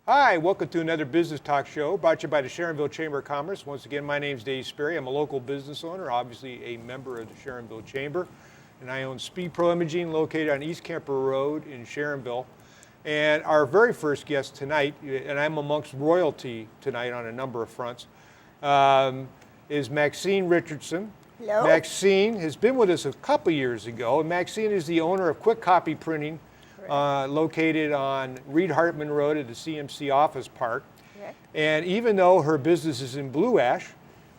Hi, welcome to another Business Talk Show brought to you by the Sharonville Chamber of Commerce. Once again, my name is Dave Sperry. I'm a local business owner, obviously a member of the Sharonville Chamber, and I own Speed Pro Imaging located on East Kemper Road in Sharonville. And our very first guest tonight, and I'm amongst royalty tonight on a number of fronts, is Maxine Richardson. Hello. Maxine has been with us a couple years ago. Maxine is the owner of Quick Copy Printing, located on Reed Hartman Road at the CMC Office Park. Correct. And even though her business is in Blue Ash,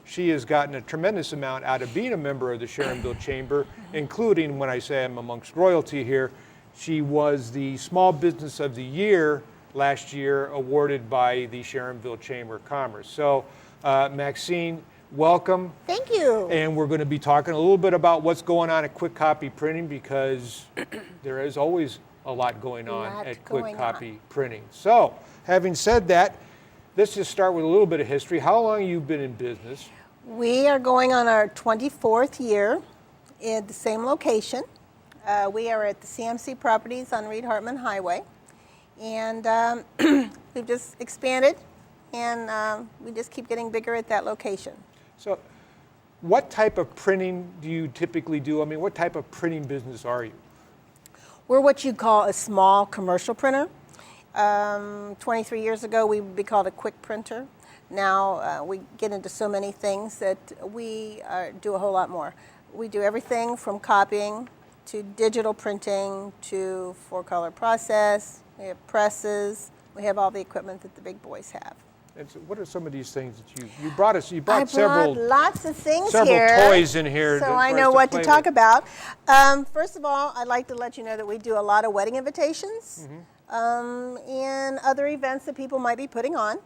she has gotten a tremendous amount out of being a member of the Sharonville Chamber, including, when I say I'm amongst royalty here, she was the Small Business of the Year last year, awarded by the Sharonville Chamber of Commerce. So, Maxine, welcome. Thank you. And we're going to be talking a little bit about what's going on at Quick Copy Printing, because there is always a lot going on at Quick Copy Printing. So, having said that, let's just start with a little bit of history. How long have you been in business? We are going on our 24th year at the same location. We are at the CMC Properties on Reed Hartman Highway. And we've just expanded, and we just keep getting bigger at that location. So, what type of printing do you typically do? I mean, what type of printing business are you? We're what you'd call a small commercial printer. 23 years ago, we would be called a quick printer. Now we get into so many things that we do a whole lot more. We do everything from copying to digital printing to four-color process. We have presses. We have all the equipment that the big boys have. And so what are some of these things that you brought us? You brought I several brought lots of things several here, toys in here, so for I us know what to play talk with. about. First of all, I'd like to let you know that we do a lot of wedding invitations and other events that people might be putting on.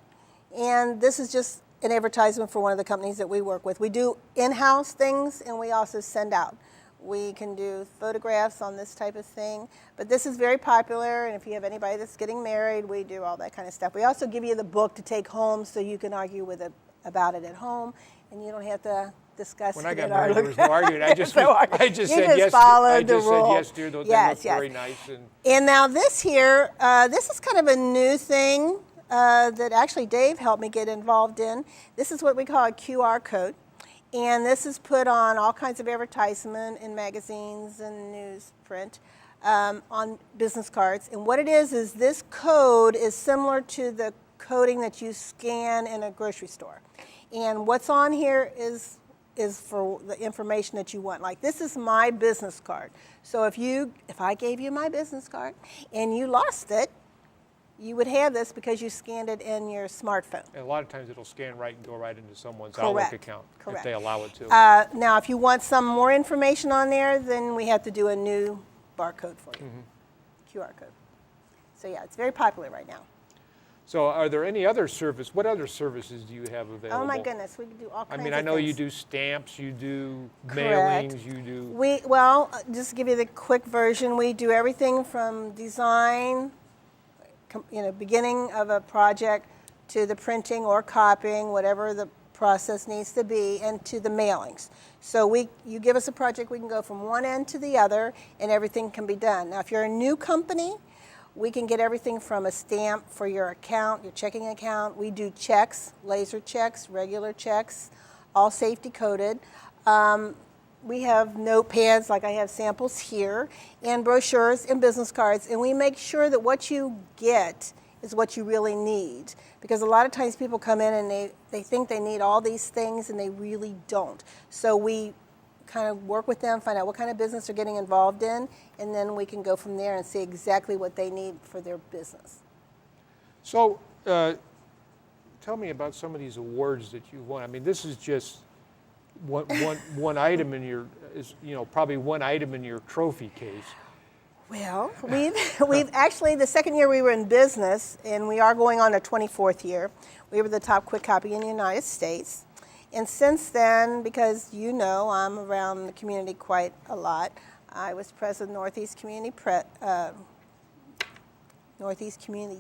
And this is just an advertisement for one of the companies that we work with. We do in-house things, and we also send out. We can do photographs on this type of thing, but this is very popular, and if you have anybody that's getting married, we do all that kind of stuff. We also give you the book to take home so you can argue with it about it at home, and you don't have to discuss When it I got at our married, there was no arguing. I just, No I just you said just yes. followed I the just rule. said yes, dear. They Yes, look yes. very nice. And now this here, this is kind of a new thing that actually Dave helped me get involved in. This is what we call a QR code. And this is put on all kinds of advertisement in magazines and newsprint on business cards. And what it is this code is similar to the coding that you scan in a grocery store. And what's on here is for the information that you want. Like, this is my business card. So if I gave you my business card and you lost it, you would have this because you scanned it in your smartphone. And a lot of times it'll scan right and go right into someone's Correct. Outlook account Correct. if they allow it to. Now, if you want some more information on there, then we have to do a new barcode for you, QR code. So yeah, it's very popular right now. So are there any other service? What other services do you have available? Oh my goodness, we can do all kinds of things. I mean, I know you do stamps, you do Correct. mailings, you do... Well, just to give you the quick version, we do everything from design, beginning of a project, to the printing or copying, whatever the process needs to be, and to the mailings. So you give us a project, we can go from one end to the other, and everything can be done. Now, if you're a new company, we can get everything from a stamp for your account, your checking account. We do checks, laser checks, regular checks, all safety coded. We have notepads, like I have samples here, and brochures and business cards, and we make sure that what you get is what you really need. Because a lot of times people come in and they think they need all these things, and they really don't. So we kind of work with them, find out what kind of business they're getting involved in, and then we can go from there and see exactly what they need for their business. So tell me about some of these awards that you won. I mean, this is just one item in your, probably one item in your trophy case. Well, we've actually, the second year we were in business, and we are going on our 24th year, we were the top quick copy in the United States. And since then, because I'm around the community quite a lot, I was president of Northeast Community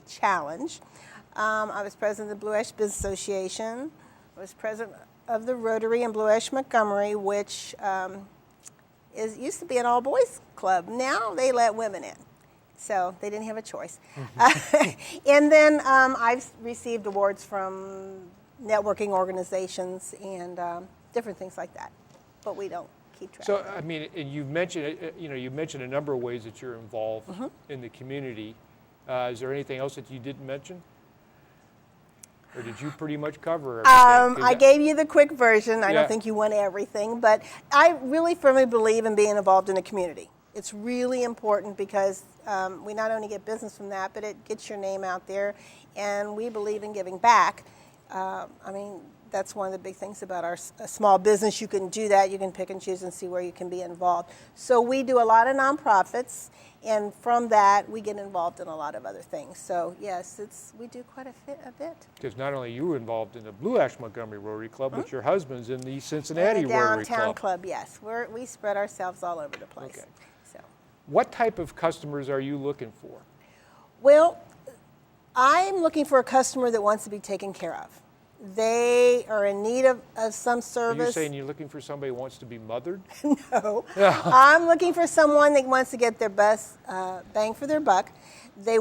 Challenge. I was president of the Blue Ash Business Association. I was president of the Rotary in Blue Ash Montgomery, which used to be an all-boys club. Now they let women in. So they didn't have a choice. And then I've received awards from networking organizations and different things like that. But we don't keep track. So, I mean, and you've mentioned, you mentioned a number of ways that you're involved in the community. Is there anything else that you didn't mention? Or did you pretty much cover everything? I gave you the quick version. I Yeah. don't think you want everything, but I really firmly believe in being involved in the community. It's really important because we not only get business from that, but it gets your name out there, and we believe in giving back. I mean, that's one of the big things about our small business. You can do that. You can pick and choose and see where you can be involved. So we do a lot of nonprofits, and from that, we get involved in a lot of other things. So yes, we do quite a bit. Because not only you were involved in the Blue Ash Montgomery Rotary Club, but your husband's in the Cincinnati And the Rotary downtown Club. club, yes. We spread ourselves all over the place. Okay. So. What type of customers are you looking for? Well, I'm looking for a customer that wants to be taken care of. They are in need of some Are service. you saying you're looking for somebody who wants to be mothered? No. I'm looking for someone that wants to get their best bang for their buck. They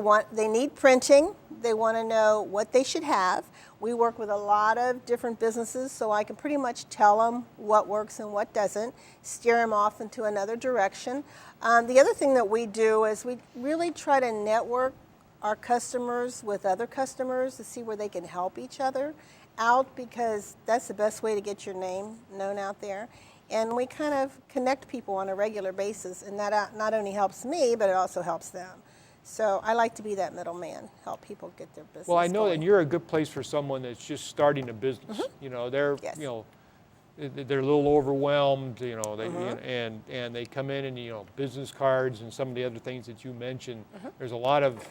need printing. They want to know what they should have. We work with a lot of different businesses, so I can pretty much tell them what works and what doesn't, steer them off into another direction. The other thing that we do is we really try to network our customers with other customers to see where they can help each other out, because that's the best way to get your name known out there. And we kind of connect people on a regular basis, and that not only helps me, but it also helps them. So I like to be that middleman, help people get their business Well, I know, going. and you're a good place for someone that's just starting a business. You know, they're, Yes. they're a little overwhelmed, they, and they come in and, business cards and some of the other things that you mentioned. There's a lot of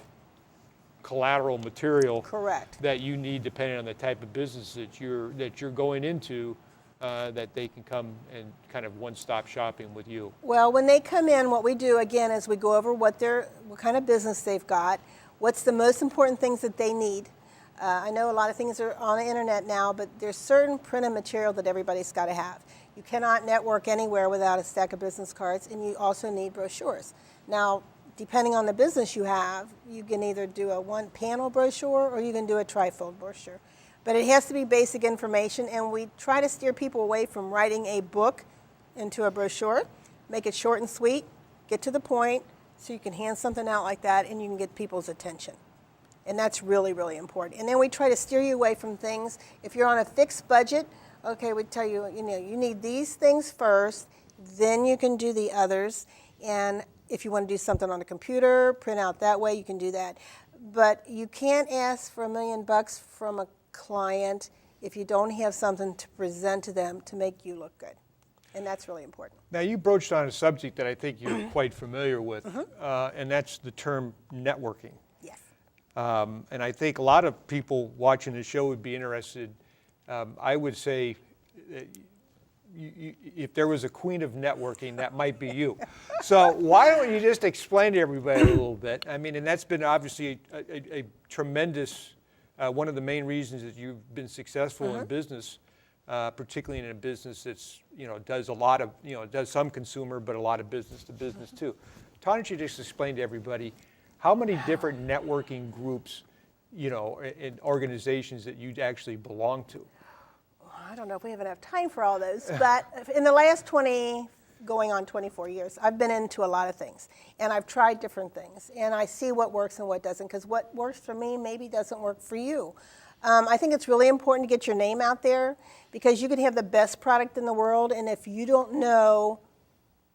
collateral material Correct. that you need depending on the type of business that you're going into, that they can come and kind of one-stop shopping with you. Well, when they come in, what we do again is we go over what kind of business they've got, what's the most important things that they need. I know a lot of things are on the internet now, but there's certain printed material that everybody's got to have. You cannot network anywhere without a stack of business cards, and you also need brochures. Now, depending on the business you have, you can either do a one-panel brochure or you can do a trifold brochure. But it has to be basic information, and we try to steer people away from writing a book into a brochure. Make it short and sweet, get to the point, so you can hand something out like that and you can get people's attention. And that's really, really important. And then we try to steer you away from things. If you're on a fixed budget, okay, we tell you, you need these things first, then you can do the others. And if you want to do something on a computer, print out that way, you can do that. But you can't ask for $1 million from a client if you don't have something to present to them to make you look good. And that's really important. Now, you broached on a subject that I think you're quite familiar with, and that's the term networking. Yes. And I think a lot of people watching the show would be interested. I would say, if there was a queen of networking, that might be you. So why don't you just explain to everybody a little bit? I mean, and that's been obviously a tremendous, one of the main reasons that you've been successful in business, particularly in a business that's, does a lot of, does some consumer, but a lot of business to business too. Why don't you just explain to everybody how many different networking groups, and organizations that you actually belong to? I don't know if we have enough time for all those, but in the last 24 years, I've been into a lot of things, and I've tried different things, and I see what works and what doesn't, because what works for me maybe doesn't work for you. I think it's really important to get your name out there, because you can have the best product in the world, and if you don't know,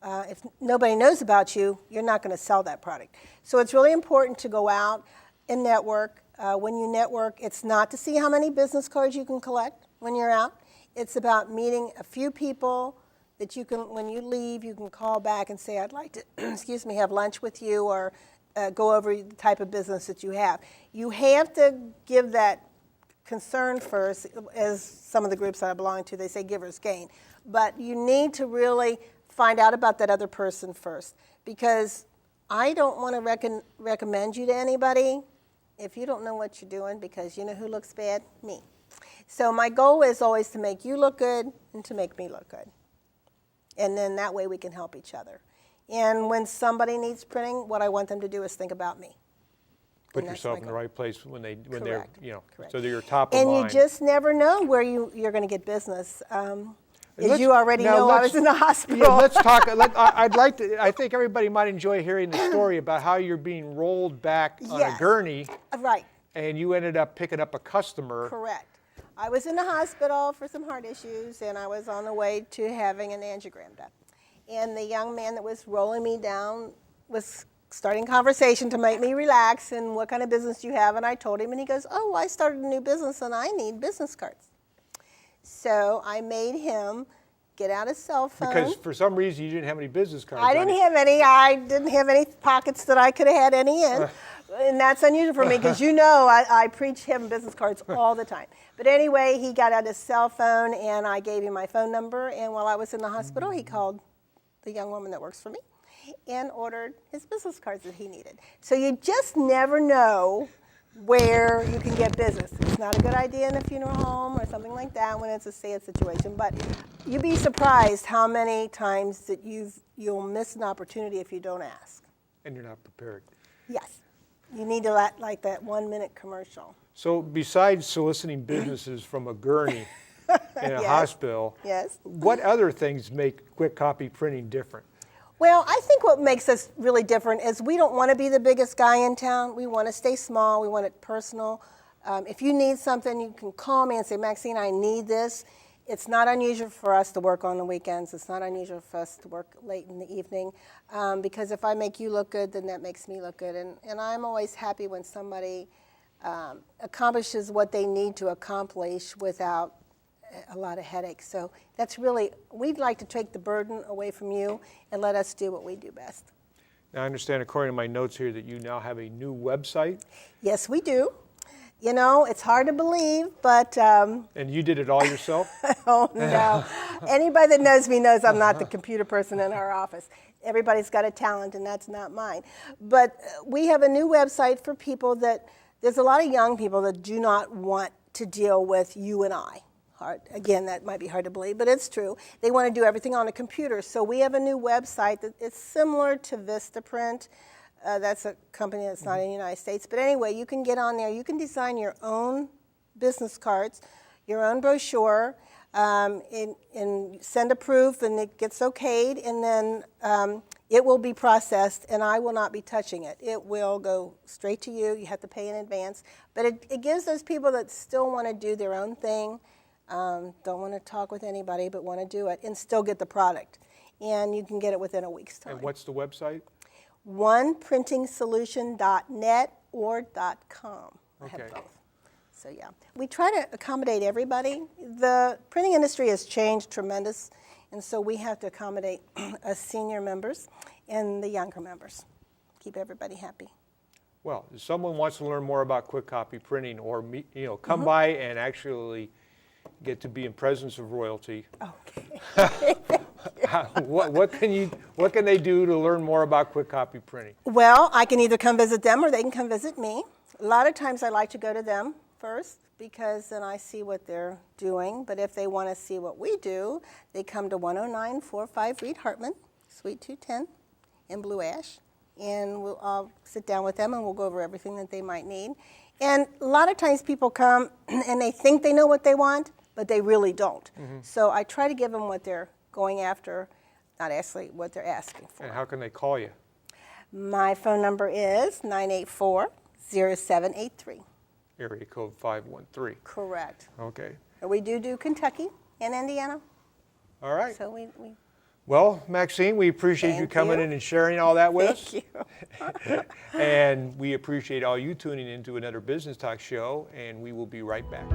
if nobody knows about you, you're not going to sell that product. So it's really important to go out and network. When you network, it's not to see how many business cards you can collect when you're out. It's about meeting a few people that you can, when you leave, you can call back and say, I'd like to, have lunch with you, or go over the type of business that you have. You have to give that concern first. As some of the groups that I belong to, they say givers gain. But you need to really find out about that other person first, because I don't want to recommend you to anybody if you don't know what you're doing, because you know who looks bad? Me. So my goal is always to make you look good and to make me look good. And then that way we can help each other. And when somebody needs printing, what I want them to do is think about me. Put And that's yourself my in the goal. right place when they're, Correct. you know, Correct. so that you're top of And mind. you just never know where you're going to get business. As Let's- you already now know, I let's- was in the hospital. Yeah, let's talk. I'd like to. I think everybody might enjoy hearing the story about how you're being rolled back on a Yes. gurney, Right. and you ended up picking up a customer. Correct. I was in the hospital for some heart issues, and I was on the way to having an angiogram done. And the young man that was rolling me down was starting conversation to make me relax, and what kind of business do you have? And I told him, and he goes, oh, I started a new business, and I need business cards. So I made him get out his cell phone. Because for some reason you didn't have any business cards. I on didn't you. have any. I didn't have any pockets that I could have had any in. And that's unusual for me because you know I preach him business cards all the time. But anyway, he got out his cell phone and I gave him my phone number. And while I was in the hospital, he called the young woman that works for me and ordered his business cards that he needed. So you just never know where you can get business. It's not a good idea in a funeral home or something like that when it's a sad situation. But you'd be surprised how many times that you'll miss an opportunity if you don't ask. And you're not prepared. Yes. You need to like that 1-minute commercial. So besides soliciting businesses from a gurney in a Yes. hospital, Yes. what other things make quick copy printing different? Well, I think what makes us really different is we don't want to be the biggest guy in town. We want to stay small. We want it personal. If you need something, you can call me and say, Maxine, I need this. It's not unusual for us to work on the weekends. It's not unusual for us to work late in the evening because if I make you look good, then that makes me look good. And I'm always happy when somebody accomplishes what they need to accomplish without a lot of headaches. So that's really, we'd like to take the burden away from you and let us do what we do best. Now I understand, according to my notes here, that you now have a new website. Yes, we do. You know, it's hard to believe, but And you did it all yourself? oh no. Anybody that knows me knows I'm not the computer person in our office. Everybody's got a talent and that's not mine. But we have a new website for people that, there's a lot of young people that do not want to deal with you and I. Again, that might be hard to believe, but it's true. They want to do everything on a computer. So we have a new website that it's similar to Vistaprint. That's a company that's not in the United States. But anyway, you can get on there. You can design your own business cards, your own brochure, and send a proof, and it gets okayed, and then it will be processed, and I will not be touching it. It will go straight to you. You have to pay in advance. But it gives those people that still want to do their own thing, don't want to talk with anybody but want to do it, and still get the product. And you can get it within a week's time. And what's the website? oneprintingsolution.net or .com. I Okay. have both. So yeah, we try to accommodate everybody. The printing industry has changed tremendous, and so we have to accommodate us senior members and the younger members. Keep everybody happy. Well, if someone wants to learn more about quick copy printing or come by and actually get to be in presence of royalty, Okay. what can they do to learn more about quick copy printing? Well, I can either come visit them or they can come visit me. A lot of times I like to go to them first because then I see what they're doing. But if they want to see what we do, they come to 10945 Reed Hartman, Suite 210 in Blue Ash. And I'll sit down with them and we'll go over everything that they might need. And a lot of times people come and they think they know what they want, but they really don't. So I try to give them what they're going after, not actually what they're asking for. And how can they call you? My phone number is 984-0783. Area code 513. Correct. Okay. We do Kentucky and Indiana. All right. So we Well, Maxine, we appreciate you Thank coming you. in and sharing all that with us. thank you. And we appreciate all you tuning into another Business Talk show, and we will be right back.